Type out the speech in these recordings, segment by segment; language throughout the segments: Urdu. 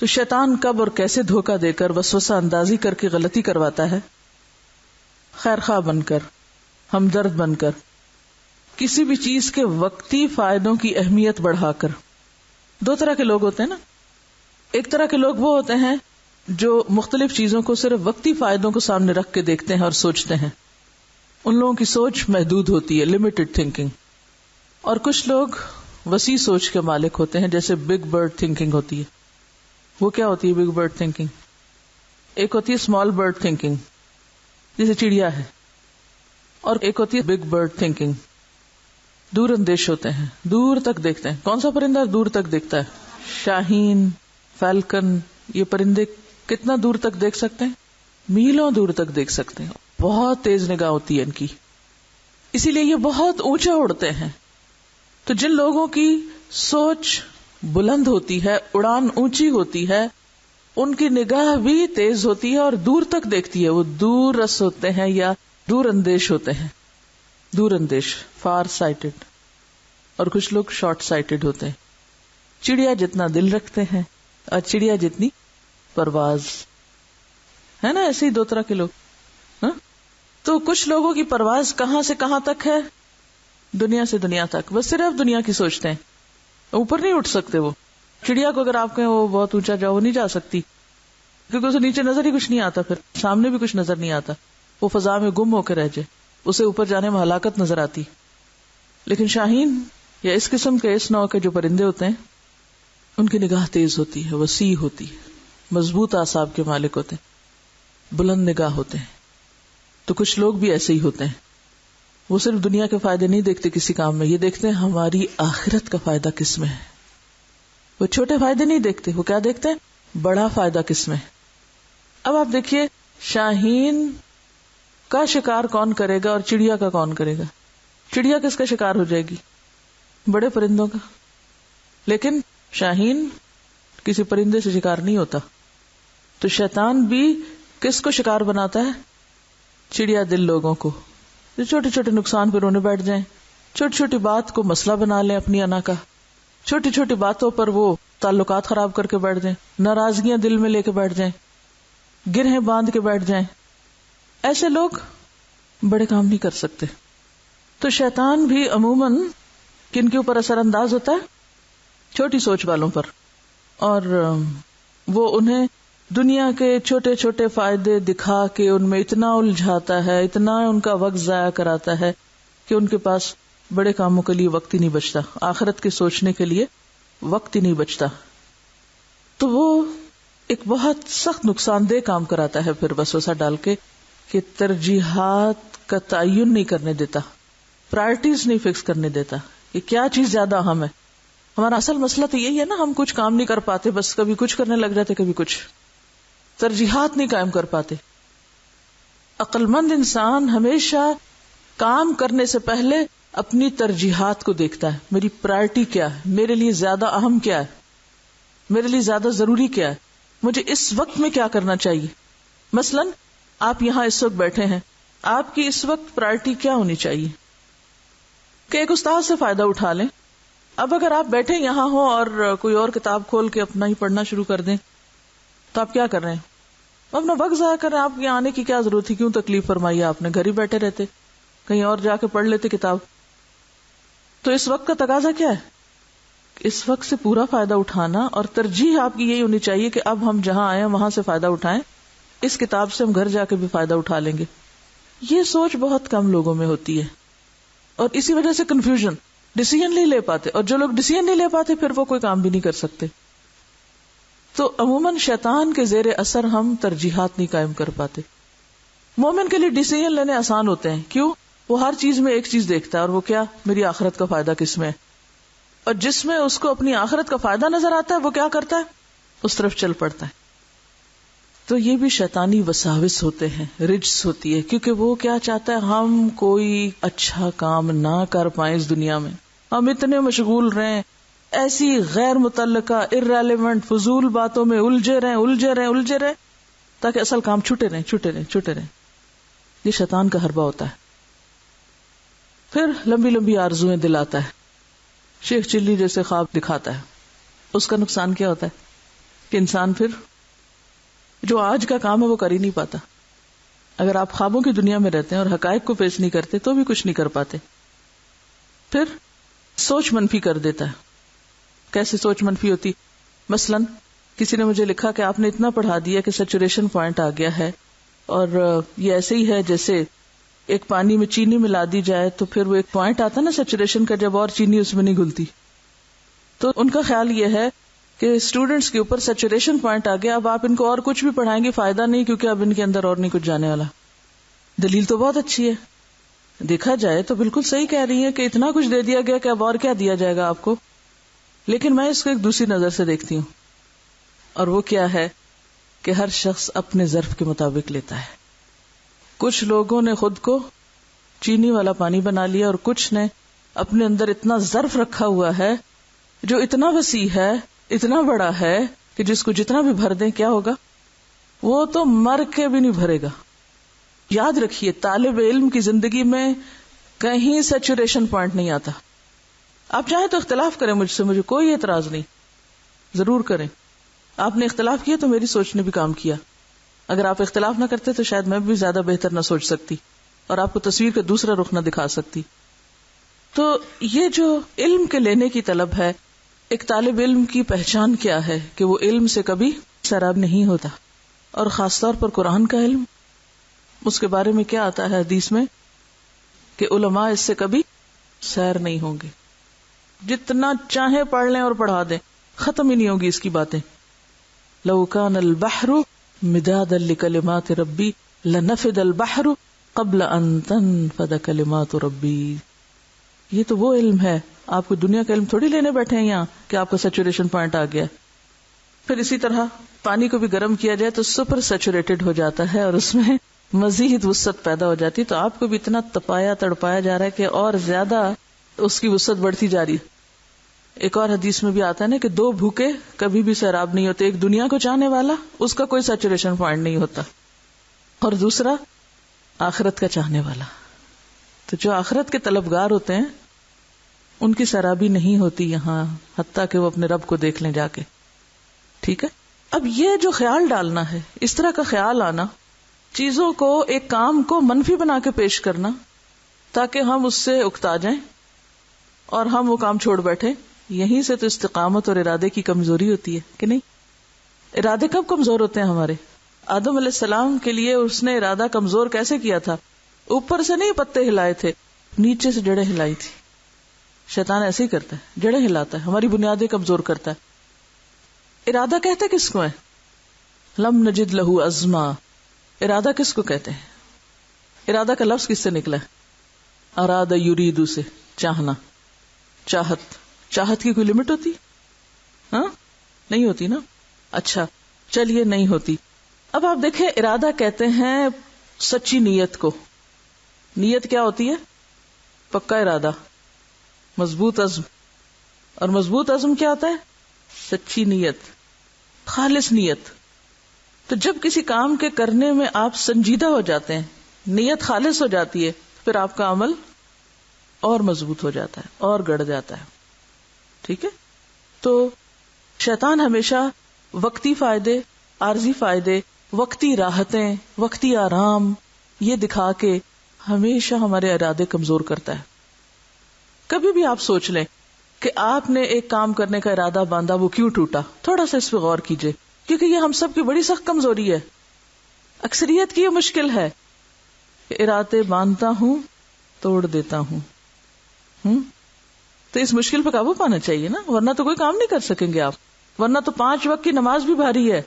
تو شیطان کب اور کیسے دھوکہ دے کر وسوسہ اندازی کر کے غلطی کرواتا ہے؟ خیر خواہ بن کر، ہمدرد بن کر، کسی بھی چیز کے وقتی فائدوں کی اہمیت بڑھا کر. دو طرح کے لوگ ہوتے ہیں نا. ایک طرح کے لوگ وہ ہوتے ہیں جو مختلف چیزوں کو صرف وقتی فائدوں کو سامنے رکھ کے دیکھتے ہیں اور سوچتے ہیں. ان لوگوں کی سوچ محدود ہوتی ہے، لمیٹڈ تھنکنگ. اور کچھ لوگ وسیع سوچ کے مالک ہوتے ہیں، جیسے بگ برڈ تھنکنگ ہوتی ہے. وہ کیا ہوتی ہے بگ برڈ تھنکنگ؟ ایک ہوتی ہے اسمال برڈ تھنکنگ جیسے چڑیا ہے، اور ایک ہوتی ہے بگ برڈ تھنکنگ. دور اندیش ہوتے ہیں، دور تک دیکھتے ہیں. کون سا پرندہ دور تک دیکھتا ہے؟ شاہین، فیلکن. یہ پرندے کتنا دور تک دیکھ سکتے ہیں؟ میلوں دور تک دیکھ سکتے ہیں. بہت تیز نگاہ ہوتی ہے ان کی، اسی لیے یہ بہت اونچے اڑتے ہیں. تو جن لوگوں کی سوچ بلند ہوتی ہے، اڑان اونچی ہوتی ہے، ان کی نگاہ بھی تیز ہوتی ہے اور دور تک دیکھتی ہے. وہ دور رس ہوتے ہیں یا دور اندیش ہوتے ہیں. دور اندیش، فار سائٹڈ. اور کچھ لوگ شارٹ سائٹڈ ہوتے ہیں. چڑیا جتنا دل رکھتے ہیں اور چڑیا جتنی پرواز. ہے نا ایسے ہی دو طرح کے لوگ. ہاں؟ تو کچھ لوگوں کی پرواز کہاں سے کہاں تک ہے؟ دنیا سے دنیا تک. بس صرف دنیا کی سوچتے ہیں، اوپر نہیں اٹھ سکتے. وہ چڑیا کو اگر آپ کہیں وہ بہت اونچا جاؤ، وہ نہیں جا سکتی، کیونکہ اسے نیچے نظر ہی کچھ نہیں آتا، پھر سامنے بھی کچھ نظر نہیں آتا. وہ فضا میں گم ہو کے رہ جائے، اسے اوپر جانے میں ہلاکت نظر آتی. لیکن شاہین یا اس قسم کے اس نوع کے جو پرندے ہوتے ہیں، ان کی نگاہ تیز ہوتی ہے، وسیع ہوتی ہے، مضبوط اعصاب کے مالک ہوتے ہیں، بلند نگاہ ہوتے ہیں. تو کچھ لوگ بھی ایسے ہی ہوتے ہیں. وہ صرف دنیا کے فائدے نہیں دیکھتے کسی کام میں، یہ دیکھتے ہیں ہماری آخرت کا فائدہ کس میں ہے. وہ چھوٹے فائدے نہیں دیکھتے، وہ کیا دیکھتے ہیں؟ بڑا فائدہ کس میں ہے. اب آپ دیکھیے شاہین کا شکار کون کرے گا اور چڑیا کا کون کرے گا؟ چڑیا کس کا شکار ہو جائے گی؟ بڑے پرندوں کا. لیکن شاہین کسی پرندے سے شکار نہیں ہوتا. تو شیطان بھی کس کو شکار بناتا ہے؟ چڑیا دل لوگوں کو، جو چھوٹے چھوٹے نقصان پہ رونے بیٹھ جائیں، چھوٹی چھوٹی بات کو مسئلہ بنا لیں اپنی انا کا، چھوٹی چھوٹی باتوں پر وہ تعلقات خراب کر کے بیٹھ جائیں، ناراضگیاں دل میں لے کے بیٹھ جائیں، گرہیں باندھ کے بیٹھ جائیں. ایسے لوگ بڑے کام نہیں کر سکتے. تو شیطان بھی عموماً کن کے اوپر اثر انداز ہوتا ہے؟ چھوٹی سوچ والوں پر. اور وہ انہیں دنیا کے چھوٹے چھوٹے فائدے دکھا کے ان میں اتنا الجھاتا ہے، اتنا ان کا وقت ضائع کراتا ہے کہ ان کے پاس بڑے کاموں کے لیے وقت ہی نہیں بچتا، آخرت کے سوچنے کے لیے وقت ہی نہیں بچتا. تو وہ ایک بہت سخت نقصان دہ کام کراتا ہے پھر وسوسہ ڈال کے، کہ ترجیحات کا تعین نہیں کرنے دیتا، پرائرٹیز نہیں فکس کرنے دیتا کہ کیا چیز زیادہ اہم ہے. ہمارا اصل مسئلہ تو یہی ہے نا، ہم کچھ کام نہیں کر پاتے، بس کبھی کچھ کرنے لگ جاتے، کبھی کچھ. ترجیحات نہیں قائم کر پاتے. عقل مند انسان ہمیشہ کام کرنے سے پہلے اپنی ترجیحات کو دیکھتا ہے. میری پرائرٹی کیا ہے، میرے لیے زیادہ اہم کیا ہے، میرے لیے زیادہ ضروری کیا ہے، مجھے اس وقت میں کیا کرنا چاہیے. مثلا آپ یہاں اس وقت بیٹھے ہیں، آپ کی اس وقت پرائرٹی کیا ہونی چاہیے کہ ایک استاد سے فائدہ اٹھا لیں. اب اگر آپ بیٹھے یہاں ہو اور کوئی اور کتاب کھول کے اپنا ہی پڑھنا شروع کر دیں تو آپ کیا کر رہے ہیں؟ اپنا وقت ضائع کر رہے ہیں. آپ یہاں آنے کی کیا ضرورت تھی؟ کیوں تکلیف فرمائی؟ آپ نے گھر ہی بیٹھے رہتے، کہیں اور جا کے پڑھ لیتے کتاب. تو اس وقت کا تقاضا کیا ہے؟ اس وقت سے پورا فائدہ اٹھانا، اور ترجیح آپ کی یہی ہونی چاہیے کہ اب ہم جہاں آئے ہیں وہاں سے فائدہ اٹھائیں، اس کتاب سے ہم گھر جا کے بھی فائدہ اٹھا لیں گے. یہ سوچ بہت کم لوگوں میں ہوتی ہے، اور اسی وجہ سے کنفیوژن، ڈیسیژن نہیں لے پاتے. اور جو لوگ ڈیسیژن نہیں لے پاتے پھر وہ کوئی کام بھی نہیں کر سکتے. تو عموماً شیطان کے زیر اثر ہم ترجیحات نہیں قائم کر پاتے. مومن کے لیے ڈیسیژن لینے آسان ہوتے ہیں. کیوں؟ وہ ہر چیز میں ایک چیز دیکھتا ہے، اور وہ کیا؟ میری آخرت کا فائدہ کس میں ہے. اور جس میں اس کو اپنی آخرت کا فائدہ نظر آتا ہے وہ کیا کرتا ہے؟ اس طرف چل پڑتا ہے. تو یہ بھی شیطانی وساوس ہوتے ہیں، رجس ہوتی ہے، کیونکہ وہ کیا چاہتا ہے؟ ہم کوئی اچھا کام نہ کر پائیں اس دنیا میں، ہم اتنے مشغول رہیں، ایسی غیر متعلقہ irrelevant فضول باتوں میں الجھے رہیں تاکہ اصل کام چھوٹے رہیں. یہ شیطان کا حربہ ہوتا ہے. پھر لمبی لمبی آرزویں دلاتا ہے، شیخ چلی جیسے خواب دکھاتا ہے. اس کا نقصان کیا ہوتا ہے؟ کہ انسان پھر جو آج کا کام ہے وہ کر ہی نہیں پاتا. اگر آپ خوابوں کی دنیا میں رہتے ہیں اور حقائق کو فیس نہیں کرتے تو بھی کچھ نہیں کر پاتے. پھر سوچ منفی کر دیتا ہے. کیسے سوچ منفی ہوتی؟ مثلا کسی نے مجھے لکھا کہ آپ نے اتنا پڑھا دیا کہ سیچوریشن پوائنٹ آ گیا ہے، اور یہ ایسے ہی ہے جیسے ایک پانی میں چینی ملا دی جائے تو پھر وہ ایک پوائنٹ آتا نا سیچوریشن کا، جب اور چینی اس میں نہیں گھلتی. تو ان کا خیال یہ ہے کہ اسٹوڈینٹس کے اوپر سیچوریشن پوائنٹ آ گیا، اب آپ ان کو اور کچھ بھی پڑھائیں گے فائدہ نہیں، کیونکہ اب ان کے اندر اور نہیں کچھ جانے والا. دلیل تو بہت اچھی ہے، دیکھا جائے تو بالکل صحیح کہہ رہی ہے کہ اتنا کچھ دے دیا گیا کہ اب اور کیا دیا جائے گا آپ کو. لیکن میں اس کو ایک دوسری نظر سے دیکھتی ہوں، اور وہ کیا ہے کہ ہر شخص اپنے ظرف کے مطابق لیتا ہے. کچھ لوگوں نے خود کو چینی والا پانی بنا لیا، اور کچھ نے اپنے اندر اتنا ظرف رکھا ہوا ہے جو اتنا وسیع ہے، اتنا بڑا ہے کہ جس کو جتنا بھی بھر دیں کیا ہوگا، وہ تو مر کے بھی نہیں بھرے گا. یاد رکھیے طالب علم کی زندگی میں کہیں سیچوریشن پوائنٹ نہیں آتا. آپ چاہیں تو اختلاف کریں مجھ سے، مجھے کوئی اعتراض نہیں، ضرور کریں. آپ نے اختلاف کیا تو میری سوچ نے بھی کام کیا. اگر آپ اختلاف نہ کرتے تو شاید میں بھی زیادہ بہتر نہ سوچ سکتی اور آپ کو تصویر کا دوسرا رخ نہ دکھا سکتی. تو یہ جو علم کے لینے کی طلب ہے، ایک طالب علم کی پہچان کیا ہے کہ وہ علم سے کبھی سیراب نہیں ہوتا. اور خاص طور پر قرآن کا علم، اس کے بارے میں کیا آتا ہے حدیث میں کہ علماء اس سے کبھی سیر نہیں ہوں گے. جتنا چاہیں پڑھ لیں اور پڑھا دیں، ختم ہی نہیں ہوگی اس کی باتیں. لو کان البحر مدادا لکلمات ربی لنفد البحر قبل ان تنفد کلمات ربی. یہ تو وہ علم ہے، آپ کو دنیا کا علم تھوڑی لینے بیٹھے ہیں یہاں کہ آپ کا سیچوریشن پوائنٹ آ گیا. پھر اسی طرح پانی کو بھی گرم کیا جائے تو سپر سیچوریٹڈ ہو جاتا ہے اور اس میں مزید وسعت پیدا ہو جاتی. تو آپ کو بھی اتنا تپایا تڑپایا جا رہا ہے کہ اور زیادہ اس کی وسعت بڑھتی جا رہی. ایک اور حدیث میں بھی آتا ہے نا کہ دو بھوکے کبھی بھی سیراب نہیں ہوتے. ایک دنیا کو چاہنے والا، اس کا کوئی سیچوریشن پوائنٹ نہیں ہوتا، اور دوسرا آخرت کا چاہنے والا. تو جو آخرت کے طلبگار ہوتے ہیں ان کی سیرابی نہیں ہوتی یہاں، حتیٰ کہ وہ اپنے رب کو دیکھ لیں جا کے. ٹھیک ہے. اب یہ جو خیال ڈالنا ہے، اس طرح کا خیال آنا، چیزوں کو، ایک کام کو منفی بنا کے پیش کرنا تاکہ ہم اس سے اکتا جائیں اور ہم وہ کام چھوڑ بیٹھیں، یہیں سے تو استقامت اور ارادے کی کمزوری ہوتی ہے کہ نہیں. ارادے کب کمزور ہوتے ہیں ہمارے؟ آدم علیہ السلام کے لیے اس نے ارادہ کمزور کیسے کیا تھا؟ اوپر سے نہیں پتے ہلائے تھے، نیچے سے جڑیں ہلائی تھی. شیطان ایسے ہی کرتا ہے، جڑیں ہلاتا ہے، ہماری بنیادیں کمزور کرتا ہے. ارادہ کہتے کس کو ہے؟ لم نجد لہو عزما. ارادہ کس کو کہتے ہیں؟ ارادہ کا لفظ کس سے نکلا ہے؟ اراد یریدو سے، چاہنا، چاہت. چاہت کی کوئی لمٹ ہوتی؟ ہاں نہیں ہوتی نا. اچھا چلیے نہیں ہوتی. اب آپ دیکھیں ارادہ کہتے ہیں سچی نیت کو. نیت کیا ہوتی ہے؟ پکا ارادہ، مضبوط عزم. اور مضبوط عزم کیا ہوتا ہے؟ سچی نیت، خالص نیت. تو جب کسی کام کے کرنے میں آپ سنجیدہ ہو جاتے ہیں، نیت خالص ہو جاتی ہے، پھر آپ کا عمل اور مضبوط ہو جاتا ہے اور گڑ جاتا ہے. ٹھیک ہے. تو شیطان ہمیشہ وقتی فائدے، عارضی فائدے، وقتی راحتیں، وقتی آرام، یہ دکھا کے ہمیشہ ہمارے ارادے کمزور کرتا ہے. کبھی بھی آپ سوچ لیں کہ آپ نے ایک کام کرنے کا ارادہ باندھا، وہ کیوں ٹوٹا؟ تھوڑا سا اس پہ غور کیجئے، کیونکہ یہ ہم سب کی بڑی سخت کمزوری ہے. اکثریت کی یہ مشکل ہے کہ ارادے باندھتا ہوں، توڑ دیتا ہوں. تو اس مشکل پہ قابو پانا چاہیے نا، ورنہ تو کوئی کام نہیں کر سکیں گے آپ. ورنہ تو 5 وقت کی نماز بھی بھاری ہے.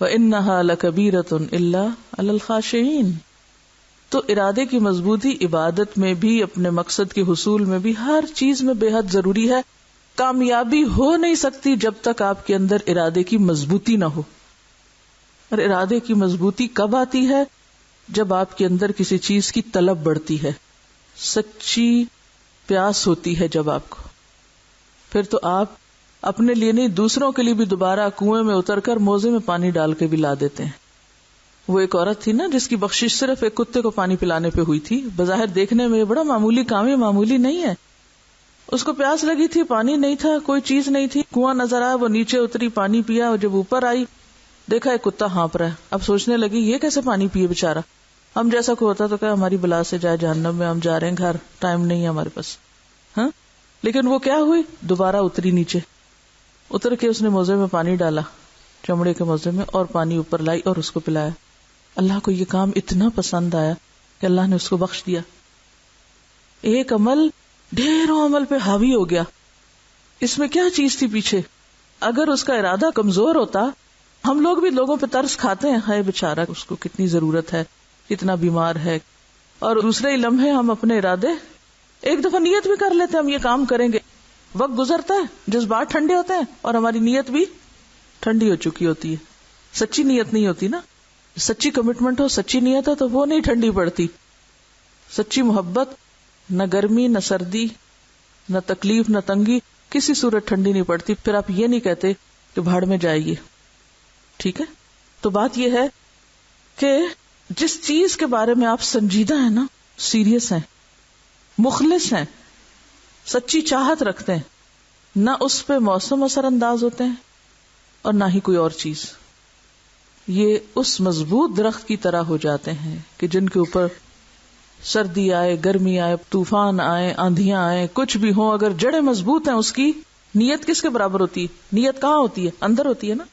وَإِنَّهَا لَكَبِيرَةٌ إِلَّا عَلَى الْخَاشِعِينَ. تو ارادے کی مضبوطی عبادت میں بھی، اپنے مقصد کے حصول میں بھی، ہر چیز میں بے حد ضروری ہے. کامیابی ہو نہیں سکتی جب تک آپ کے اندر ارادے کی مضبوطی نہ ہو. اور ارادے کی مضبوطی کب آتی ہے؟ جب آپ کے اندر کسی چیز کی طلب بڑھتی ہے، سچی پیاس ہوتی ہے جب آپ کو. پھر تو آپ اپنے لیے نہیں، دوسروں کے لیے بھی دوبارہ کنویں میں اتر کر موزے میں پانی ڈال کے بھی لا دیتے ہیں. وہ ایک عورت تھی نا جس کی بخشش صرف ایک کتے کو پانی پلانے پہ ہوئی تھی. بظاہر دیکھنے میں یہ بڑا معمولی کام ہے، معمولی نہیں ہے، اس کو پیاس لگی تھی، پانی نہیں تھا، کوئی چیز نہیں تھی، کنواں نظر آیا، وہ نیچے اتری، پانی پیا، اور جب اوپر آئی دیکھا ایک کتا ہانپ رہا ہے. اب سوچنے لگی یہ کیسے پانی پیے بیچارہ. ہم جیسا کوئی ہوتا تو کہ ہماری بلا سے جائے جہنم میں، ہم جا رہے ہیں گھر، ٹائم نہیں ہے ہمارے پاس. ہاں لیکن وہ کیا ہوئی، دوبارہ اتری نیچے، اتر کے اس نے موزے میں پانی ڈالا، چمڑے کے موزے میں، اور پانی اوپر لائی اور اس کو پلایا. اللہ کو یہ کام اتنا پسند آیا کہ اللہ نے اس کو بخش دیا. ایک عمل ڈھیروں عمل پہ حاوی ہو گیا. اس میں کیا چیز تھی پیچھے؟ اگر اس کا ارادہ کمزور ہوتا، ہم لوگ بھی لوگوں پہ ترس کھاتے ہیں، ہائے بیچارہ اس کو کتنی ضرورت ہے، کتنا بیمار ہے، اور دوسرے ہی لمحے ہم اپنے ارادے ایک دفعہ نیت بھی کر لیتے ہیں ہم یہ کام کریں گے، وقت گزرتا ہے، جذبات ٹھنڈے ہوتے ہیں اور ہماری نیت بھی ٹھنڈی ہو چکی ہوتی ہے. سچی نیت نہیں ہوتی نا، سچی کمٹمنٹ ہو، سچی نیت ہو تو وہ نہیں ٹھنڈی پڑتی. سچی محبت نہ گرمی نہ سردی نہ تکلیف نہ تنگی کسی صورت ٹھنڈی نہیں پڑتی. پھر آپ یہ نہیں کہتے کہ بھاڑ میں جائیے. ٹھیک ہے، تو بات یہ ہے کہ جس چیز کے بارے میں آپ سنجیدہ ہیں نا، سیریس ہیں، مخلص ہیں، سچی چاہت رکھتے ہیں، نہ اس پہ موسم اثر انداز ہوتے ہیں اور نہ ہی کوئی اور چیز. یہ اس مضبوط درخت کی طرح ہو جاتے ہیں کہ جن کے اوپر سردی آئے، گرمی آئے، طوفان آئے، آندھیاں آئے، کچھ بھی ہو، اگر جڑیں مضبوط ہیں، اس کی نیت کس کے برابر ہوتی ہے؟ نیت کہاں ہوتی ہے؟ اندر ہوتی ہے نا.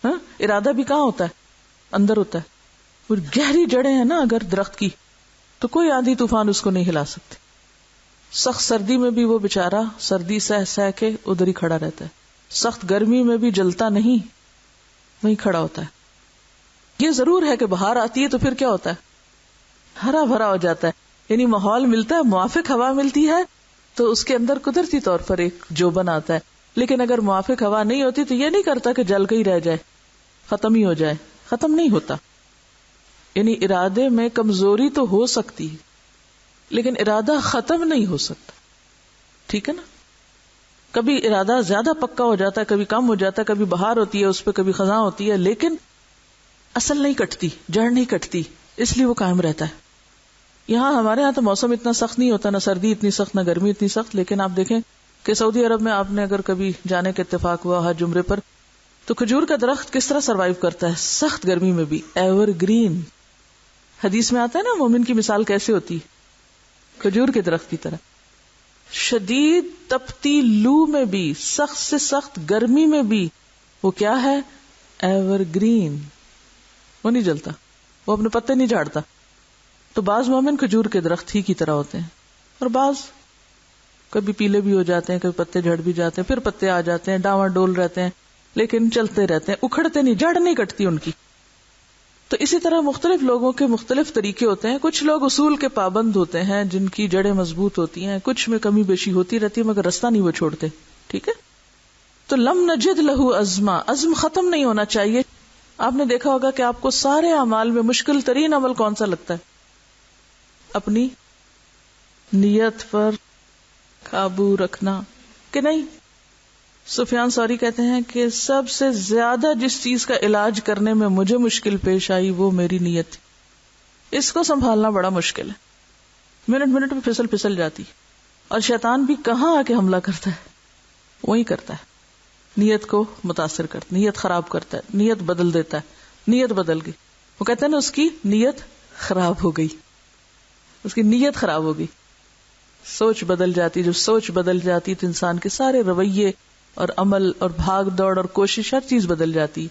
ہاں، ارادہ بھی کہاں ہوتا ہے؟ اندر ہوتا ہے. اور گہری جڑیں ہیں نا اگر درخت کی، تو کوئی آندھی طوفان اس کو نہیں ہلا سکتے. سخت سردی میں بھی وہ بیچارہ سردی سہ سہ کے ادھر ہی کھڑا رہتا ہے، سخت گرمی میں بھی جلتا نہیں، وہیں کھڑا ہوتا ہے. یہ ضرور ہے کہ بہار آتی ہے تو پھر کیا ہوتا ہے؟ ہرا بھرا ہو جاتا ہے، یعنی ماحول ملتا ہے، موافق ہوا ملتی ہے تو اس کے اندر قدرتی طور پر ایک جوبن آتا ہے. لیکن اگر موافق ہوا نہیں ہوتی تو یہ نہیں کرتا کہ جل کے ہی رہ جائے، ختم ہی ہو جائے. ختم نہیں ہوتا. یعنی ارادے میں کمزوری تو ہو سکتی ہے لیکن ارادہ ختم نہیں ہو سکتا. ٹھیک ہے نا. کبھی ارادہ زیادہ پکا ہو جاتا ہے، کبھی کم ہو جاتا ہے، کبھی بہار ہوتی ہے اس پہ، کبھی خزاں ہوتی ہے، لیکن اصل نہیں کٹتی، جڑ نہیں کٹتی، اس لیے وہ قائم رہتا ہے. یہاں ہمارے یہاں تو موسم اتنا سخت نہیں ہوتا، نہ سردی اتنی سخت نہ گرمی اتنی سخت، لیکن آپ دیکھیں کہ سعودی عرب میں آپ نے اگر کبھی جانے کا اتفاق ہوا حج عمرے پر، تو کھجور کا درخت کس طرح سروائیو کرتا ہے سخت گرمی میں بھی، ایور گرین. حدیث میں آتا ہے نا مومن کی مثال کیسے ہوتی، کھجور کے درخت کی طرح. شدید تپتی لو میں بھی، سخت سے سخت گرمی میں بھی وہ کیا ہے؟ Ever green. وہ نہیں جلتا، وہ اپنے پتے نہیں جھاڑتا. تو بعض مومن کھجور کے درخت ہی کی طرح ہوتے ہیں، اور بعض کبھی پیلے بھی ہو جاتے ہیں، کبھی پتے جھڑ بھی جاتے ہیں، پھر پتے آ جاتے ہیں، ڈاواں ڈول رہتے ہیں، لیکن چلتے رہتے ہیں، اکھڑتے نہیں، جڑ نہیں کٹتی ان کی. تو اسی طرح مختلف لوگوں کے مختلف طریقے ہوتے ہیں. کچھ لوگ اصول کے پابند ہوتے ہیں جن کی جڑیں مضبوط ہوتی ہیں، کچھ میں کمی بیشی ہوتی رہتی ہے مگر رستہ نہیں وہ چھوڑتے. ٹھیک ہے. تو لم نجد لہو عزما، عزم ختم نہیں ہونا چاہیے. آپ نے دیکھا ہوگا کہ آپ کو سارے اعمال میں مشکل ترین عمل کون سا لگتا ہے؟ اپنی نیت پر قابو رکھنا، کہ نہیں؟ سفیان ثوری کہتے ہیں کہ سب سے زیادہ جس چیز کا علاج کرنے میں مجھے مشکل پیش آئی وہ میری نیت. اس کو سنبھالنا بڑا مشکل ہے، منٹ منٹ میں پھسل جاتی. اور شیطان بھی کہاں آ کے حملہ کرتا ہے؟ وہی کرتا ہے، نیت کو متاثر کرتا، نیت خراب کرتا ہے، نیت بدل دیتا ہے. نیت بدل گئی، وہ کہتے ہیں نا اس کی نیت خراب ہو گئی، اس کی نیت خراب ہو گئی. سوچ بدل جاتی، جب سوچ بدل جاتی تو انسان کے سارے رویے اور عمل اور بھاگ دوڑ اور کوشش ہر چیز بدل جاتی.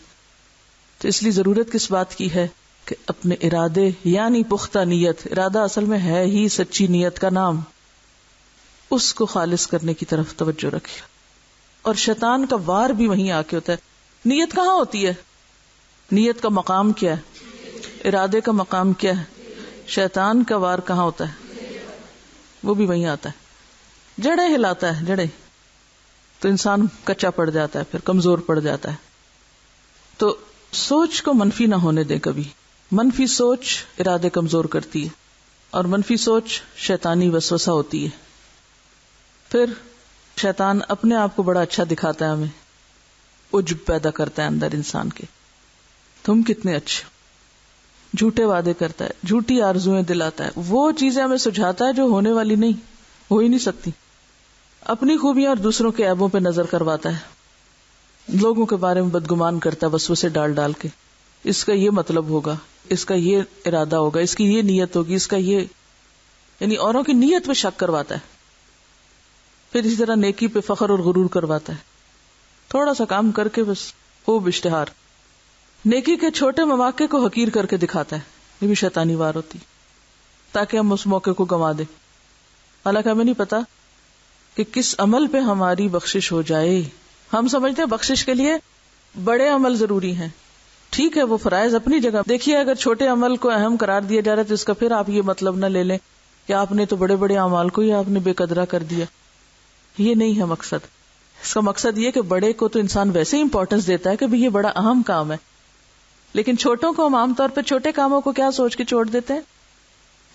تو اس لیے ضرورت کس بات کی ہے کہ اپنے ارادے یعنی پختہ نیت، ارادہ اصل میں ہے ہی سچی نیت کا نام، اس کو خالص کرنے کی طرف توجہ رکھے. اور شیطان کا وار بھی وہیں آ کے ہوتا ہے. نیت کہاں ہوتی ہے؟ نیت کا مقام کیا ہے؟ ارادے کا مقام کیا ہے؟ شیطان کا وار کہاں ہوتا ہے؟ وہ بھی وہیں آتا ہے، جڑیں ہلاتا ہے، جڑیں. تو انسان کچا پڑ جاتا ہے، پھر کمزور پڑ جاتا ہے. تو سوچ کو منفی نہ ہونے دیں کبھی. منفی سوچ ارادے کمزور کرتی ہے، اور منفی سوچ شیطانی وسوسہ ہوتی ہے. پھر شیطان اپنے آپ کو بڑا اچھا دکھاتا ہے، ہمیں عجب پیدا کرتا ہے اندر انسان کے، تم کتنے اچھے. جھوٹے وعدے کرتا ہے، جھوٹی آرزویں دلاتا ہے، وہ چیزیں ہمیں سجھاتا ہے جو ہونے والی نہیں، ہو ہی نہیں سکتی. اپنی خوبیاں اور دوسروں کے عیبوں پہ نظر کرواتا ہے، لوگوں کے بارے میں بدگمان کرتا ہے وسوسے ڈال ڈال کے، اس کا یہ مطلب ہوگا، اس کا یہ ارادہ ہوگا، اس کی یہ نیت ہوگی، اس کا یہ، یعنی اوروں کی نیت پہ شک کرواتا ہے. پھر اسی طرح نیکی پہ فخر اور غرور کرواتا ہے، تھوڑا سا کام کر کے بس خوب اشتہار. نیکی کے چھوٹے مواقع کو حقیر کر کے دکھاتا ہے، یہ بھی شیطانی وار ہوتی تاکہ ہم اس موقع کو گنوا دیں. حالانکہ ہمیں نہیں پتا کہ کس عمل پہ ہماری بخشش ہو جائے. ہم سمجھتے ہیں بخشش کے لیے بڑے عمل ضروری ہیں، ٹھیک ہے وہ فرائض اپنی جگہ. دیکھیے اگر چھوٹے عمل کو اہم قرار دیا جا رہا ہے تو اس کا پھر آپ یہ مطلب نہ لے لیں کہ آپ نے تو بڑے بڑے اعمال کو ہی آپ نے بے قدرہ کر دیا. یہ نہیں ہے مقصد. اس کا مقصد یہ کہ بڑے کو تو انسان ویسے ہی امپورٹنس دیتا ہے کہ یہ بڑا اہم کام ہے، لیکن چھوٹوں کو ہم عام طور پہ چھوٹے کاموں کو کیا سوچ کے چھوڑ دیتے ہیں،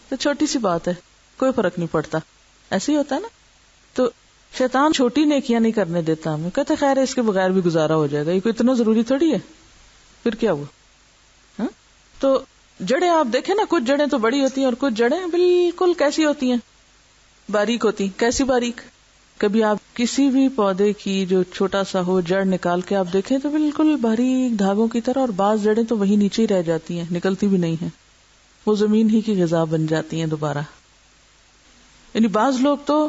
تو چھوٹی سی بات ہے، کوئی فرق نہیں پڑتا. ایسے ہی ہوتا ہے نا. تو شیطان چھوٹی نیکیاں نہیں کرنے دیتا ہمیں، کہتے خیر اس کے بغیر بھی گزارا ہو جائے گا، یہ کوئی اتنا ضروری تھوڑی ہے. پھر کیا ہوا؟ تو جڑیں آپ دیکھیں نا، کچھ جڑیں تو بڑی ہوتی ہیں اور کچھ جڑیں بالکل کیسی ہوتی ہیں، باریک ہوتی. کیسی باریک؟ کبھی آپ کسی بھی پودے کی جو چھوٹا سا ہو جڑ نکال کے آپ دیکھیں تو بالکل باریک دھاگوں کی طرح، اور بعض جڑیں تو وہی نیچے ہی رہ جاتی ہیں، نکلتی بھی نہیں ہیں، وہ زمین ہی کی غذا بن جاتی ہیں دوبارہ. یعنی بعض لوگ تو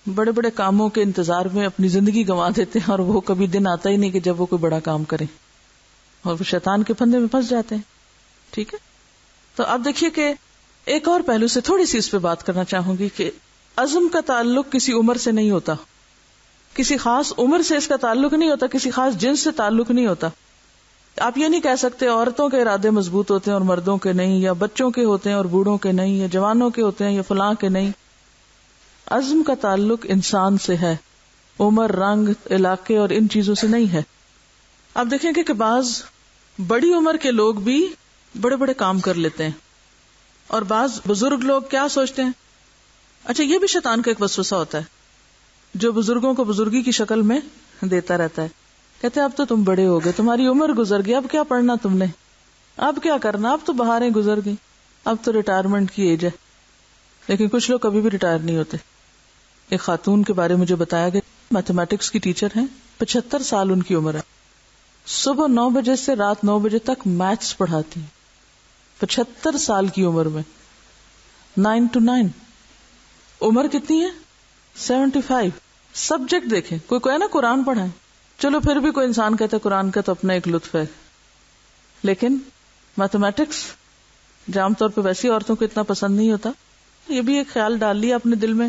بڑے بڑے کاموں کے انتظار میں اپنی زندگی گنوا دیتے ہیں اور وہ کبھی دن آتا ہی نہیں کہ جب وہ کوئی بڑا کام کریں، اور وہ شیطان کے پھندے میں پھنس جاتے ہیں. ٹھیک ہے. تو اب دیکھیے کہ ایک اور پہلو سے تھوڑی سی اس پہ بات کرنا چاہوں گی کہ عزم کا تعلق کسی عمر سے نہیں ہوتا، کسی خاص عمر سے اس کا تعلق نہیں ہوتا، کسی خاص جنس سے تعلق نہیں ہوتا. آپ یہ نہیں کہہ سکتے عورتوں کے ارادے مضبوط ہوتے ہیں اور مردوں کے نہیں، یا بچوں کے ہوتے ہیں اور بوڑھوں کے نہیں، یا جوانوں کے ہوتے ہیں یا فلاں کے نہیں. عزم کا تعلق انسان سے ہے، عمر، رنگ، علاقے اور ان چیزوں سے نہیں ہے. آپ دیکھیں کہ بعض بڑی عمر کے لوگ بھی بڑے بڑے کام کر لیتے ہیں، اور بعض بزرگ لوگ کیا سوچتے ہیں. اچھا یہ بھی شیطان کا ایک وسوسہ ہوتا ہے جو بزرگوں کو بزرگی کی شکل میں دیتا رہتا ہے. کہتے ہیں اب تو تم بڑے ہو گئے، تمہاری عمر گزر گئی، اب کیا پڑھنا تم نے، اب کیا کرنا، اب تو بہاریں گزر گئی، اب تو ریٹائرمنٹ کی ایج ہے. لیکن کچھ لوگ کبھی بھی ریٹائر نہیں ہوتے. ایک خاتون کے بارے مجھے بتایا گیا، میتھمیٹکس کی ٹیچر ہیں، 75 سال ان کی عمر ہے، صبح 9 بجے سے رات 9 بجے تک میتھس پڑھاتی ہیں. 75 سال کی عمر میں 9 to 9. عمر کتنی ہے؟ 75. سبجیکٹ دیکھیں، کوئی ہے نا قرآن پڑھائیں، چلو پھر بھی کوئی انسان کہتا ہے قرآن کا تو اپنا ایک لطف ہے، لیکن میتھمیٹکس جو عام طور پہ ویسی عورتوں کو اتنا پسند نہیں ہوتا. یہ بھی ایک خیال ڈال لیا اپنے دل میں.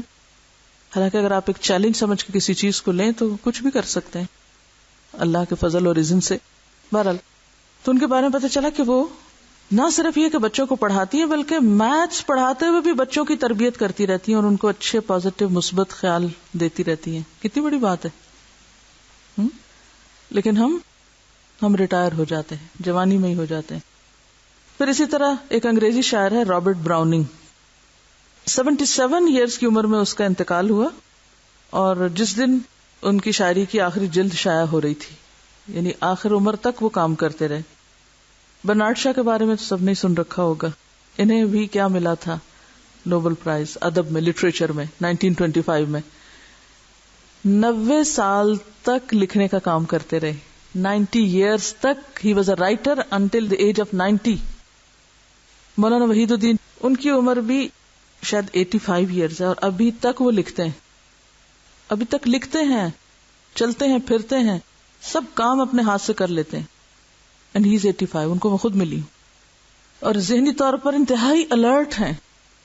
حالانکہ اگر آپ ایک چیلنج سمجھ کے کسی چیز کو لیں تو کچھ بھی کر سکتے ہیں اللہ کے فضل اور اذن سے. بہرحال تو ان کے بارے میں پتہ چلا کہ وہ نہ صرف یہ کہ بچوں کو پڑھاتی ہیں بلکہ میتھس پڑھاتے ہوئے بھی بچوں کی تربیت کرتی رہتی ہیں اور ان کو اچھے پازیٹیو مثبت خیال دیتی رہتی ہیں. کتنی بڑی بات ہے. لیکن ہم ریٹائر ہو جاتے ہیں، جوانی میں ہی ہو جاتے ہیں. پھر اسی طرح ایک انگریزی شاعر ہے رابرٹ براؤننگ، 77 ایئرز کی عمر میں اس کا انتقال ہوا، اور جس دن ان کی شاعری کی آخری جلد شائع ہو رہی تھی، یعنی آخر عمر تک وہ کام کرتے رہے. برنارڈ شاہ کے بارے میں تو سب نے سن رکھا ہوگا، انہیں بھی کیا ملا تھا، نوبل پرائز ادب میں، لٹریچر میں 1925 میں. 90 سال تک لکھنے کا کام کرتے رہے، 90 ایئرز تک. He was a writer until the age of 90. Maulana Wahid uddin ان کی عمر بھی شاید 85 ایئرز ہے، اور ابھی تک وہ لکھتے ہیں، ابھی تک لکھتے ہیں، چلتے ہیں، پھرتے ہیں، سب کام اپنے ہاتھ سے کر لیتے ہیں. اینڈ ہی از 85. ان کو میں خود ملی ہوں، اور ذہنی طور پر انتہائی الرٹ ہیں،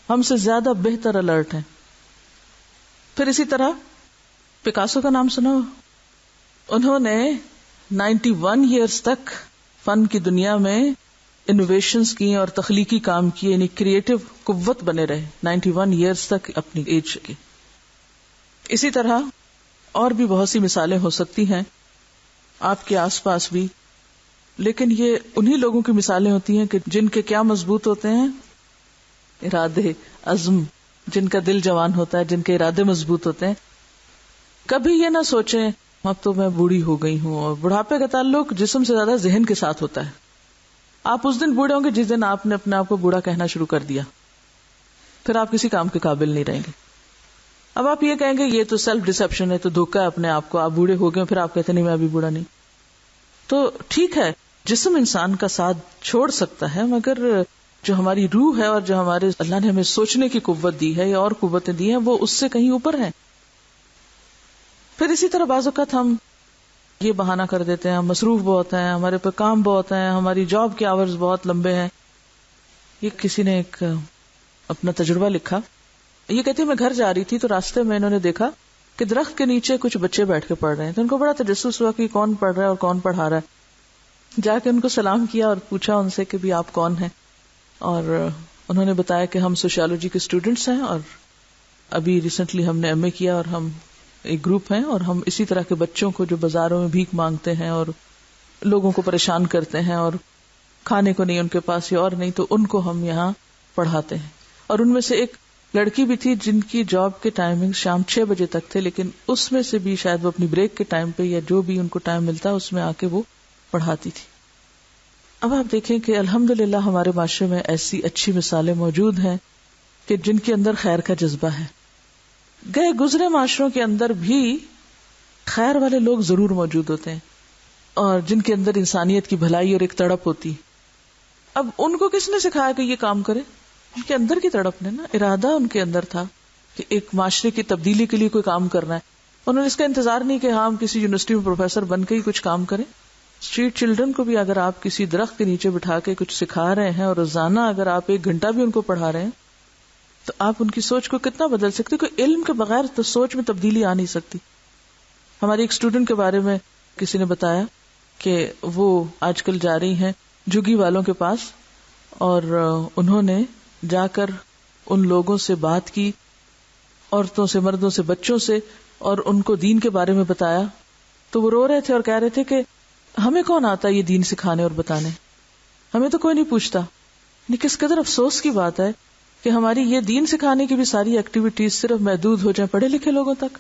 ہم سے زیادہ بہتر الرٹ ہیں. پھر اسی طرح پکاسو کا نام سنا، انہوں نے 91 ایئرز تک فن کی دنیا میں انوویشنز کی اور تخلیقی کام کیے، یعنی کریٹو قوت بنے رہے 91 ایئرز تک اپنی ایج کی. اسی طرح اور بھی بہت سی مثالیں ہو سکتی ہیں آپ کے آس پاس بھی، لیکن یہ انہی لوگوں کی مثالیں ہوتی ہیں کہ جن کے کیا مضبوط ہوتے ہیں، ارادے، عزم، جن کا دل جوان ہوتا ہے، جن کے ارادے مضبوط ہوتے ہیں. کبھی یہ نہ سوچیں اب تو میں بوڑھی ہو گئی ہوں. اور بڑھاپے کا تعلق جسم سے زیادہ ذہن کے ساتھ ہوتا ہے. آپ اس دن بوڑھے ہوں گے جس دن آپ نے اپنے آپ کو بوڑھا کہنا شروع کر دیا، پھر آپ کسی کام کے قابل نہیں رہیں گے. اب آپ یہ کہیں گے یہ تو سیلف ڈسپشن ہے، تو دھوکا ہے اپنے آپ کو، آپ بوڑھے ہو گئے پھر آپ کہتے نہیں میں ابھی بوڑھا نہیں. تو ٹھیک ہے جسم انسان کا ساتھ چھوڑ سکتا ہے، مگر جو ہماری روح ہے اور جو ہمارے اللہ نے ہمیں سوچنے کی قوت دی ہے یا اور قوتیں دی ہیں وہ اس سے کہیں اوپر ہیں. پھر اسی طرح بعض اوقات ہم یہ بہانہ کر دیتے ہیں ہم مصروف بہت ہیں، ہمارے پہ کام بہت ہیں، ہماری جاب کے آورز بہت لمبے ہیں. یہ کسی نے ایک اپنا تجربہ لکھا، یہ کہتی میں گھر جا رہی تھی تو راستے میں انہوں نے دیکھا کہ درخت کے نیچے کچھ بچے بیٹھ کے پڑھ رہے ہیں، تو ان کو بڑا تجسس ہوا کہ کون پڑھ رہا ہے اور کون پڑھا رہا ہے. جا کے ان کو سلام کیا اور پوچھا ان سے کہ بھی آپ کون ہیں، اور انہوں نے بتایا کہ ہم سوشیالوجی کے اسٹوڈینٹس ہیں اور ابھی ریسنٹلی ہم نے ایم اے کیا اور ہم ایک گروپ ہیں اور ہم اسی طرح کے بچوں کو جو بازاروں میں بھیک مانگتے ہیں اور لوگوں کو پریشان کرتے ہیں اور کھانے کو نہیں ان کے پاس یا اور نہیں، تو ان کو ہم یہاں پڑھاتے ہیں. اور ان میں سے ایک لڑکی بھی تھی جن کی جاب کے ٹائمنگ شام 6 بجے تک تھے، لیکن اس میں سے بھی شاید وہ اپنی بریک کے ٹائم پہ یا جو بھی ان کو ٹائم ملتا اس میں آ کے وہ پڑھاتی تھی. اب آپ دیکھیں کہ الحمدللہ ہمارے معاشرے میں ایسی اچھی مثالیں موجود ہیں کہ جن کے اندر خیر کا جذبہ ہے. گئے گزرے معاشروں کے اندر بھی خیر والے لوگ ضرور موجود ہوتے ہیں اور جن کے اندر انسانیت کی بھلائی اور ایک تڑپ ہوتی. اب ان کو کس نے سکھایا کہ یہ کام کرے؟ ان کے اندر کی تڑپ نے نا، ارادہ ان کے اندر تھا کہ ایک معاشرے کی تبدیلی کے لیے کوئی کام کرنا ہے. انہوں نے اس کا انتظار نہیں کہ ہم کسی یونیورسٹی میں پروفیسر بن کے ہی کچھ کام کریں. اسٹریٹ چلڈرن کو بھی اگر آپ کسی درخت کے نیچے بٹھا کے کچھ سکھا رہے ہیں اور روزانہ اگر آپ 1 گھنٹہ بھی ان کو پڑھا رہے ہیں تو آپ ان کی سوچ کو کتنا بدل سکتے. کوئی علم کے بغیر تو سوچ میں تبدیلی آ نہیں سکتی. ہماری ایک اسٹوڈنٹ کے بارے میں کسی نے بتایا کہ وہ آج کل جا رہی ہیں جھگی والوں کے پاس اور انہوں نے جا کر ان لوگوں سے بات کی، عورتوں سے، مردوں سے، بچوں سے، اور ان کو دین کے بارے میں بتایا. تو وہ رو رہے تھے اور کہہ رہے تھے کہ ہمیں کون آتا یہ دین سکھانے اور بتانے، ہمیں تو کوئی نہیں پوچھتا. کس قدر افسوس کی بات ہے کہ ہماری یہ دین سکھانے کی بھی ساری ایکٹیویٹیز صرف محدود ہو جائیں پڑھے لکھے لوگوں تک.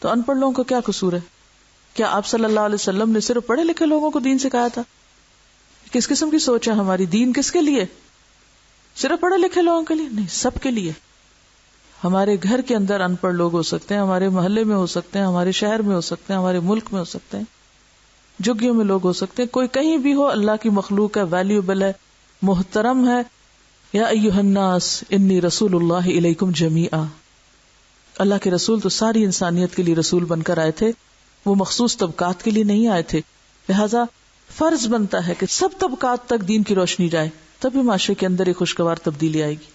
تو ان پڑھ لوگوں کو کیا قصور ہے؟ کیا آپ صلی اللہ علیہ وسلم نے صرف پڑھے لکھے لوگوں کو دین سکھایا تھا؟ کس قسم کی سوچ ہے ہماری؟ دین کس کے لیے؟ صرف پڑھے لکھے لوگوں کے لیے نہیں، سب کے لیے. ہمارے گھر کے اندر ان پڑھ لوگ ہو سکتے ہیں، ہمارے محلے میں ہو سکتے ہیں، ہمارے شہر میں ہو سکتے ہیں، ہمارے ملک میں ہو سکتے ہیں، جھگیوں میں لوگ ہو سکتے ہیں، کوئی کہیں بھی ہو، اللہ کی مخلوق ہے، ویلیوبل ہے، محترم ہے. یا ایھا الناس انی رسول اللہ الیکم جمیعا، اللہ کے رسول تو ساری انسانیت کے لیے رسول بن کر آئے تھے، وہ مخصوص طبقات کے لیے نہیں آئے تھے. لہذا فرض بنتا ہے کہ سب طبقات تک دین کی روشنی جائے، تبھی معاشرے کے اندر ایک خوشگوار تبدیلی آئے گی.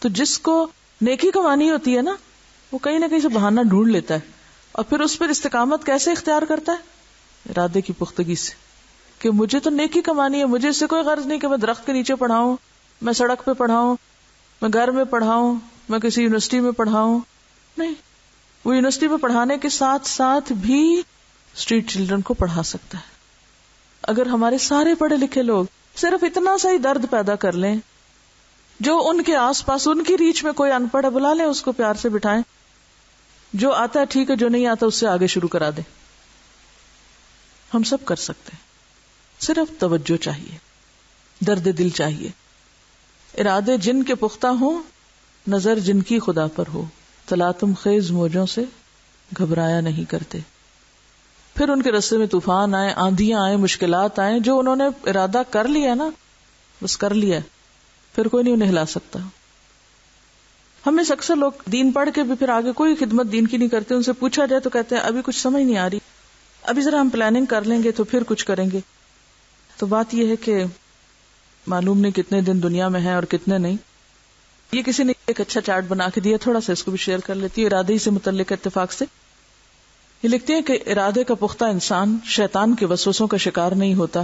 تو جس کو نیکی کمانی ہوتی ہے نا، وہ کہیں نہ کہیں سے بہانہ ڈھونڈ لیتا ہے اور پھر اس پر استقامت کیسے اختیار کرتا ہے؟ ارادے کی پختگی سے، کہ مجھے تو نیکی کمانی ہے، مجھے اس سے کوئی غرض نہیں کہ میں درخت کے نیچے پڑھاؤں، میں سڑک پہ پڑھاؤں، میں گھر میں پڑھاؤں، میں کسی یونیورسٹی میں پڑھاؤں. نہیں، وہ یونیورسٹی میں پڑھانے کے ساتھ ساتھ بھی اسٹریٹ چلڈرن کو پڑھا سکتا ہے. اگر ہمارے سارے پڑھے لکھے لوگ صرف اتنا سا ہی درد پیدا کر لیں، جو ان کے آس پاس ان کی ریچ میں کوئی ان پڑھ ہے بلا لیں، اس کو پیار سے بٹھائیں، جو آتا ہے ٹھیک ہے، جو نہیں آتا اس سے آگے شروع کرا دیں. ہم سب کر سکتے ہیں، صرف توجہ چاہیے، درد دل چاہیے، ارادے جن کے پختہ ہوں، نظر جن کی خدا پر ہو، تلاطم خیز موجوں سے گھبرایا نہیں کرتے. پھر ان کے راستے میں طوفان آئے، آندھیاں آئیں، مشکلات آئیں، جو انہوں نے ارادہ کر لیا نا، بس کر لیا، پھر کوئی نہیں انہیں ہلا سکتا. ہمیں سے اکثر لوگ دین پڑھ کے بھی پھر آگے کوئی خدمت دین کی نہیں کرتے. ان سے پوچھا جائے تو کہتے ہیں ابھی کچھ سمجھ نہیں آ رہی، ابھی ذرا ہم پلاننگ کر لیں گے تو پھر کچھ کریں گے. تو بات یہ ہے کہ معلوم نہیں کتنے دن دنیا میں ہیں اور کتنے نہیں. یہ کسی نے ایک اچھا چارٹ بنا کے دیا، تھوڑا سا اس کو بھی شیئر کر لیتی ہے ارادے ہی سے متعلق اتفاق سے. یہ لکھتے ہیں کہ ارادے کا پختہ انسان شیطان کے وسوسوں کا شکار نہیں ہوتا.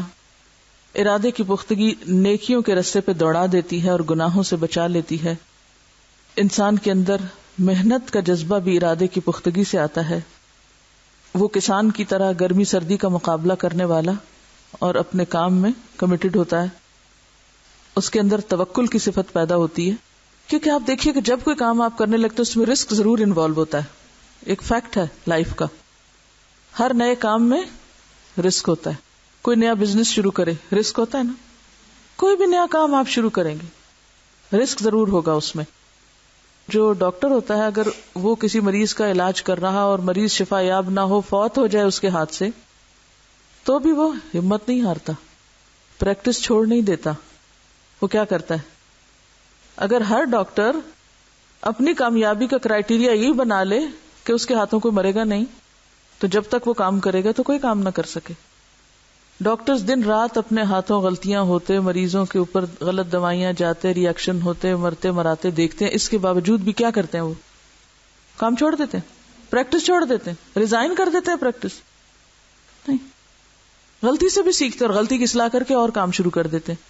ارادے کی پختگی نیکیوں کے رستے پہ دوڑا دیتی ہے اور گناہوں سے بچا لیتی ہے. انسان کے اندر محنت کا جذبہ بھی ارادے کی پختگی سے آتا ہے. وہ کسان کی طرح گرمی سردی کا مقابلہ کرنے والا اور اپنے کام میں کمیٹڈ ہوتا ہے. اس کے اندر توکل کی صفت پیدا ہوتی ہے، کیونکہ آپ دیکھیے کہ جب کوئی کام آپ کرنے لگتے ہیں اس میں رسک ضرور انوالو ہوتا ہے. ایک فیکٹ ہے لائف کا، ہر نئے کام میں رسک ہوتا ہے. کوئی نیا بزنس شروع کرے رسک ہوتا ہے نا، کوئی بھی نیا کام آپ شروع کریں گے رسک ضرور ہوگا اس میں. جو ڈاکٹر ہوتا ہے اگر وہ کسی مریض کا علاج کر رہا اور مریض شفا یاب نہ ہو، فوت ہو جائے اس کے ہاتھ سے، تو بھی وہ ہمت نہیں ہارتا، پریکٹس چھوڑ نہیں دیتا. وہ کیا کرتا ہے؟ اگر ہر ڈاکٹر اپنی کامیابی کا کرائیٹیریا یہی بنا لے کہ اس کے ہاتھوں کوئی مرے گا نہیں، تو جب تک وہ کام کرے گا تو کوئی کام نہ کر سکے. ڈاکٹرز دن رات اپنے ہاتھوں غلطیاں ہوتے، مریضوں کے اوپر غلط دوائیاں جاتے، ری ایکشن ہوتے، مرتے مراتے دیکھتے ہیں، اس کے باوجود بھی کیا کرتے ہیں؟ وہ کام چھوڑ دیتے ہیں، پریکٹس چھوڑ دیتے ہیں، ریزائن کر دیتے ہیں پریکٹس. نہیں، غلطی سے بھی سیکھتے اور غلطی کی اصلاح کر کے اور کام شروع کر دیتے ہیں.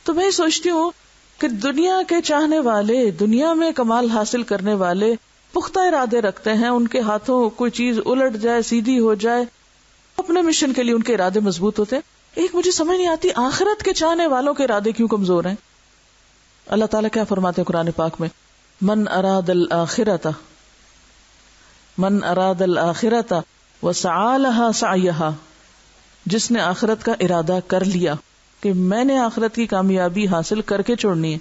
تو میں سوچتی ہوں کہ دنیا کے چاہنے والے، دنیا میں کمال حاصل کرنے والے پختہ ارادے رکھتے ہیں، ان کے ہاتھوں کوئی چیز الٹ جائے، سیدھی ہو جائے، اپنے مشن کے لیے ان کے ارادے مضبوط ہوتے ہیں. ایک مجھے سمجھ نہیں آتی، آخرت کے چاہنے والوں کے ارادے کیوں کمزور ہیں؟ اللہ تعالیٰ کیا فرماتے ہیں قرآن پاک میں؟ من اراد الآخرۃ وسعی لها سعیھا، جس نے آخرت کا ارادہ کر لیا کہ میں نے آخرت کی کامیابی حاصل کر کے چھوڑنی ہے،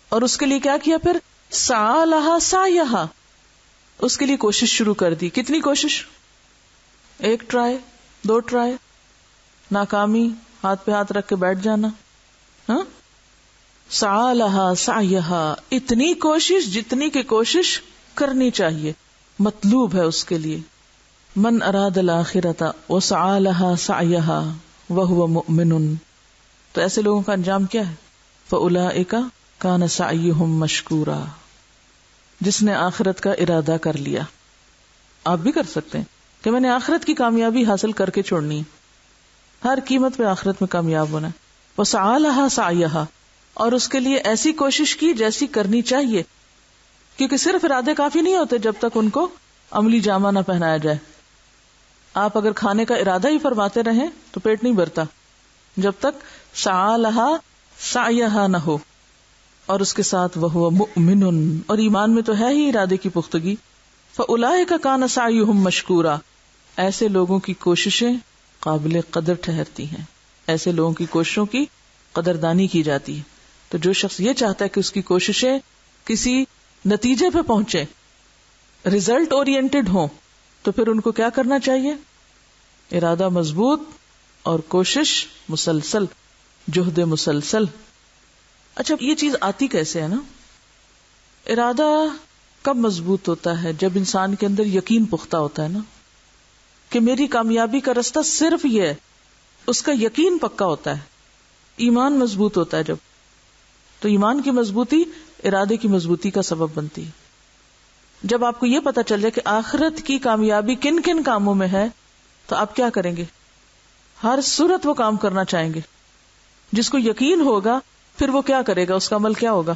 اور اس کے لیے کیا کیا؟ پھر سعی لها سعیھا، اس کے لیے کوشش شروع کر دی. کتنی کوشش؟ 1 ٹرائی، 2 ٹرائی، ناکامی، ہاتھ پہ ہاتھ رکھ کے بیٹھ جانا. ہاں، سعی لها سعیھا، اتنی کوشش جتنی کی کوشش کرنی چاہیے، مطلوب ہے اس کے لیے. من اراد الآخرۃ وسعی لها سعیھا وهو مؤمن، تو ایسے لوگوں کا انجام کیا ہے؟ فاولئک کان سعیہم مشکورا، جس نے آخرت کا ارادہ کر لیا. آپ بھی کر سکتے ہیں کہ میں نے آخرت کی کامیابی حاصل کر کے چھوڑنی ہے، ہر قیمت پہ آخرت میں کامیاب ہونا ہے. وسعی لها سعیھا، اور اس کے لیے ایسی کوشش کی جیسی کرنی چاہیے، کیونکہ صرف ارادے کافی نہیں ہوتے جب تک ان کو عملی جامہ نہ پہنایا جائے. آپ اگر کھانے کا ارادہ ہی فرماتے رہیں تو پیٹ نہیں بھرتا جب تک سعی لها سعیھا نہ ہو، اور اس کے ساتھ وہو مؤمن، اور ایمان میں تو ہے ہی ارادے کی پختگی. فاولئک کان سعیہم مشکورا، ایسے لوگوں کی کوششیں قابل قدر ٹھہرتی ہیں، ایسے لوگوں کی کوششوں کی قدردانی کی جاتی ہے. تو جو شخص یہ چاہتا ہے کہ اس کی کوششیں کسی نتیجے پہ پہنچے، ریزلٹ اورینٹڈ ہوں، تو پھر ان کو کیا کرنا چاہیے؟ ارادہ مضبوط اور کوشش مسلسل، جہد مسلسل. اچھا، یہ چیز آتی کیسے ہے نا؟ ارادہ کب مضبوط ہوتا ہے؟ جب انسان کے اندر یقین پختہ ہوتا ہے نا، کہ میری کامیابی کا رستہ صرف یہ ہے، اس کا یقین پکا ہوتا ہے. ایمان مضبوط ہوتا ہے جب، تو ایمان کی مضبوطی ارادے کی مضبوطی کا سبب بنتی ہے. جب آپ کو یہ پتا چل جائے کہ آخرت کی کامیابی کن کن کاموں میں ہے، تو آپ کیا کریں گے؟ ہر صورت وہ کام کرنا چاہیں گے. جس کو یقین ہوگا پھر وہ کیا کرے گا، اس کا عمل کیا ہوگا؟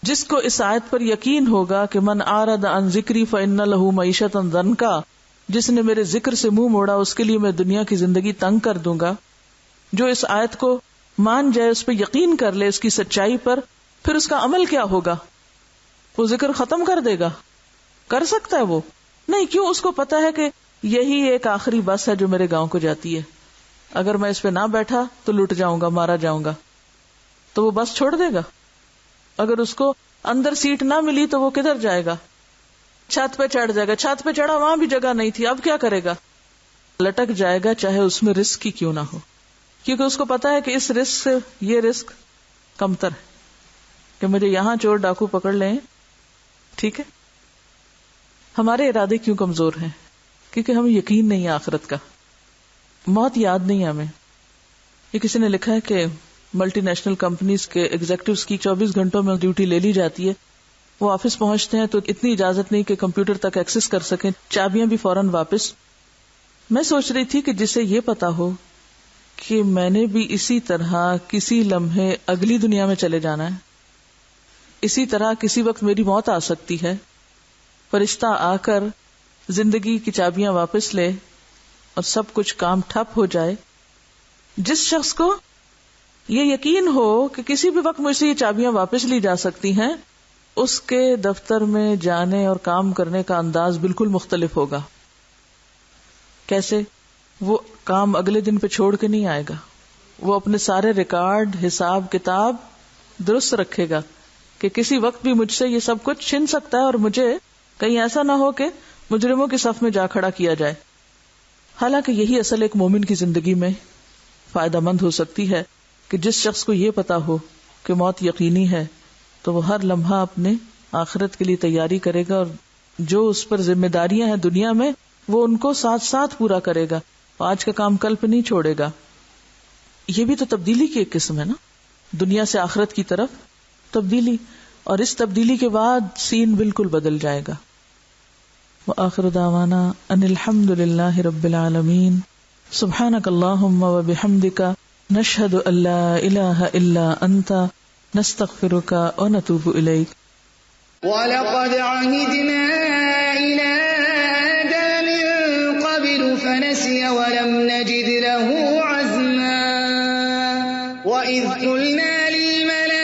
جس کو اس آیت پر یقین ہوگا کہ من اعرض عن ذکری فإن له معیشۃ ضنکا، جس نے میرے ذکر سے منہ موڑا اس کے لیے میں دنیا کی زندگی تنگ کر دوں گا. جو اس آیت کو مان جائے، اس پہ یقین کر لے، اس کی سچائی پر، پھر اس کا عمل کیا ہوگا؟ وہ ذکر ختم کر دے گا؟ کر سکتا ہے وہ؟ نہیں. کیوں؟ اس کو پتا ہے کہ یہی ایک آخری بس ہے جو میرے گاؤں کو جاتی ہے، اگر میں اس پہ نہ بیٹھا تو لٹ جاؤں گا، مارا جاؤں گا. تو وہ بس چھوڑ دے گا. اگر اس کو اندر سیٹ نہ ملی تو وہ کدھر جائے گا؟ چھت پہ چڑھ جائے گا. چھت پہ چڑھا، وہاں بھی جگہ نہیں تھی، اب کیا کرے گا؟ لٹک جائے گا، چاہے اس میں رسک ہی کیوں نہ ہو، کیونکہ اس کو پتا ہے کہ اس رسک سے یہ رسک کمتر ہے، کہ مجھے یہاں چور ڈاکو پکڑ لیں. ٹھیک ہے. ہمارے ارادے کیوں کمزور ہیں؟ کیونکہ ہمیں یقین نہیں ہے آخرت کا، موت یاد نہیں ہے ہمیں. یہ کسی نے لکھا ہے کہ ملٹی نیشنل کمپنیز کے ایگزیکٹوز کی 24 گھنٹوں میں ڈیوٹی لے لی جاتی ہے. وہ آفس پہنچتے ہیں تو اتنی اجازت نہیں کہ کمپیوٹر تک ایکسس کر سکیں، چابیاں بھی فوراً واپس. میں سوچ رہی تھی کہ جسے یہ پتا ہو کہ میں نے بھی اسی طرح کسی لمحے اگلی دنیا میں چلے جانا ہے، اسی طرح کسی وقت میری موت آ سکتی ہے، فرشتہ آ کر زندگی کی چابیاں واپس لے اور سب کچھ کام ٹھپ ہو جائے. جس شخص کو یہ یقین ہو کہ کسی بھی وقت مجھ سے یہ چابیاں واپس لی جا سکتی ہیں، اس کے دفتر میں جانے اور کام کرنے کا انداز بالکل مختلف ہوگا. کیسے؟ وہ کام اگلے دن پہ چھوڑ کے نہیں آئے گا، وہ اپنے سارے ریکارڈ، حساب کتاب درست رکھے گا کہ کسی وقت بھی مجھ سے یہ سب کچھ چھن سکتا ہے اور مجھے کہیں ایسا نہ ہو کہ مجرموں کے صف میں جا کھڑا کیا جائے. حالانکہ یہی اصل ایک مومن کی زندگی میں فائدہ مند ہو سکتی ہے کہ جس شخص کو یہ پتا ہو کہ موت یقینی ہے تو وہ ہر لمحہ اپنے آخرت کے لیے تیاری کرے گا، اور جو اس پر ذمہ داریاں ہیں دنیا میں وہ ان کو ساتھ ساتھ پورا کرے گا، آج کا کام کل پہ نہیں چھوڑے گا. یہ بھی تو تبدیلی کی ایک قسم ہے نا، دنیا سے آخرت کی طرف تبدیلی، اور اس تبدیلی کے بعد سین بالکل بدل جائے گا. وآخر دعوانا ان الحمد للہ رب العالمین. سبحانک اللہم وبحمدک نشہد ان لا الہ الا انت نستغفرک ونتوب الیک. وَلَقَدْ عَهِدْنَا إِلَىٰ آدَمَ مِن قَبْلُ فَنَسِيَ وَلَمْ نَجِدْ لَهُ عَزْمًا. وَإِذْ قُلْنَا لِلْمَلَائِكَةِ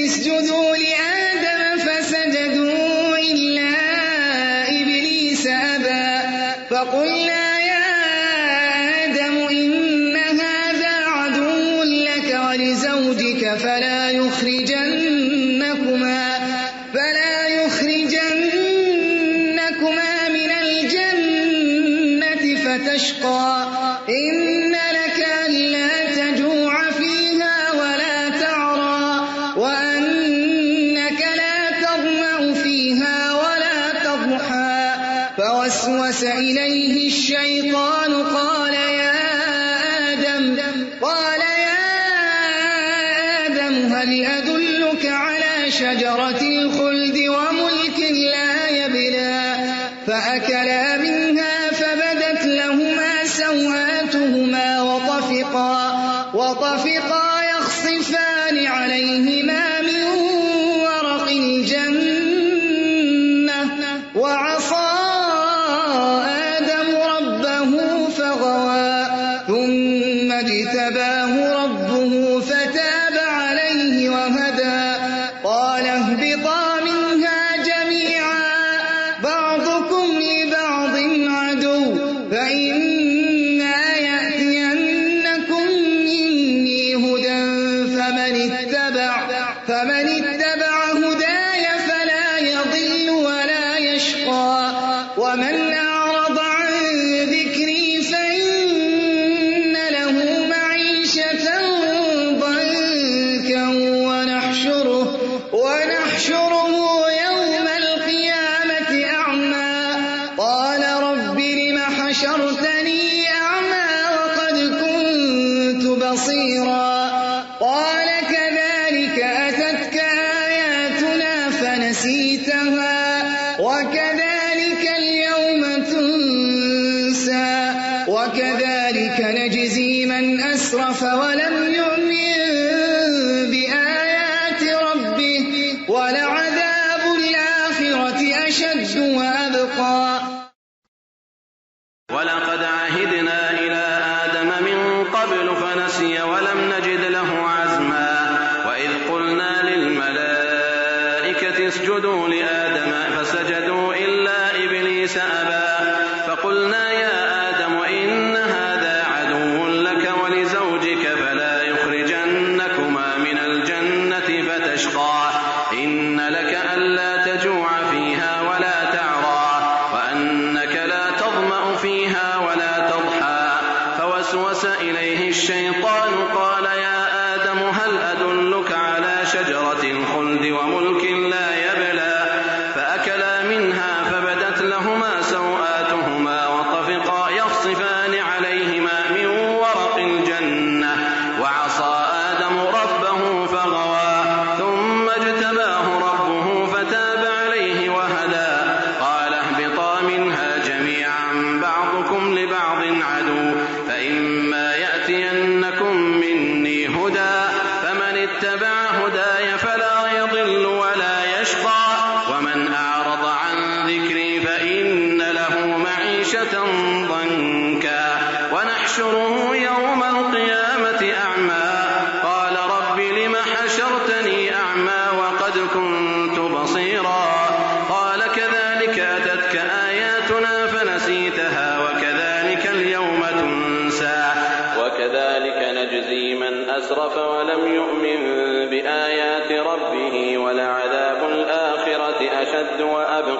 اسْجُدُوا لِآدَمَ فَسَجَدُوا إِلَّا إِبْلِيسَ أَبَىٰ. فَقُلْنَا يَا آدَمُ إِنَّ هَٰذَا عَدُوٌّ لَّكَ وَلِزَوْجِكَ فَلَا يخرجنكما من الجنة فتشقى. إن لك ألا تجوع فيها ولا تعرى وأنك لا تظمأ فيها ولا تضحى. فوسوس إليه الشيطان قال يا آدم هل أدلك على شجرة الخلد وملك لا يبلى. فأكلا منها فبدت لهما سوآتهما وطفقا يخصفان عليهما من ورق الجنة وعصى آدم ربه فغوى. ثم اجتباه ربه فتاب عليه وهدى. قال اهبطا منها جميعا بعضكم لبعض عدو فإما يأتينكم مني هدى فمن اتبع هداي فلا يضل ولا يشقى. ومن أعرض عن ذكري فإن له معيشة ضنكا ونحشره يوم القيامة أعمى. قال رب لم حشرتني أعمى وقد كنت بصيرا. قال كذلك أتتك آياتنا فنسيتها وكذلك اليوم تنسى. وكذلك نجزي من أسرف ولم يؤمن بآيات ربه ولعذاب الآخرة أشد وأبقى. ولقد عهدنا إلى آدم من قبل فنسي ولم نجد له عزما. وإذ قلنا للملائكة اسجدوا لآدم فسجدوا إلا إبليس أبى. فقلنا يا آدم إن هذا عدو لك ولزوجك فلا يخرجنكما من الجنة فتشقى. إن لك ألا تجوع فيها ولا تعرى وأنك لا تظمأ فيها ولا تضحى. فوسوس إليه الشيطان قال يا آدم هل أدلك على شجرة الخلد وملك لا يبلى. فأكلا منها فبدت لهما سوآتهما وطفقا يخصفان عليهما من ورق الجنة وعصى آدم ربه فغوى. ثم اجتباه ربه فتاب عليه وهدى. قال اهبطا منها جميعا بعضكم لبعض عدو فإما يأتينكم مني هدى فمن اتبع هداي فلا يضل ولا يشقى. ومن أعرض عن ذكري فإن له معيشة ضنكا ونحشره يوم القيامة أعمى. قال رب لم حشرتني أعمى وقد كنت بصيرا. قال كذلك أتتك آياتنا فنسيتها وكذلك اليوم تنسى. وكذلك نجزي من أسرف ولم يؤمن بآيات أشد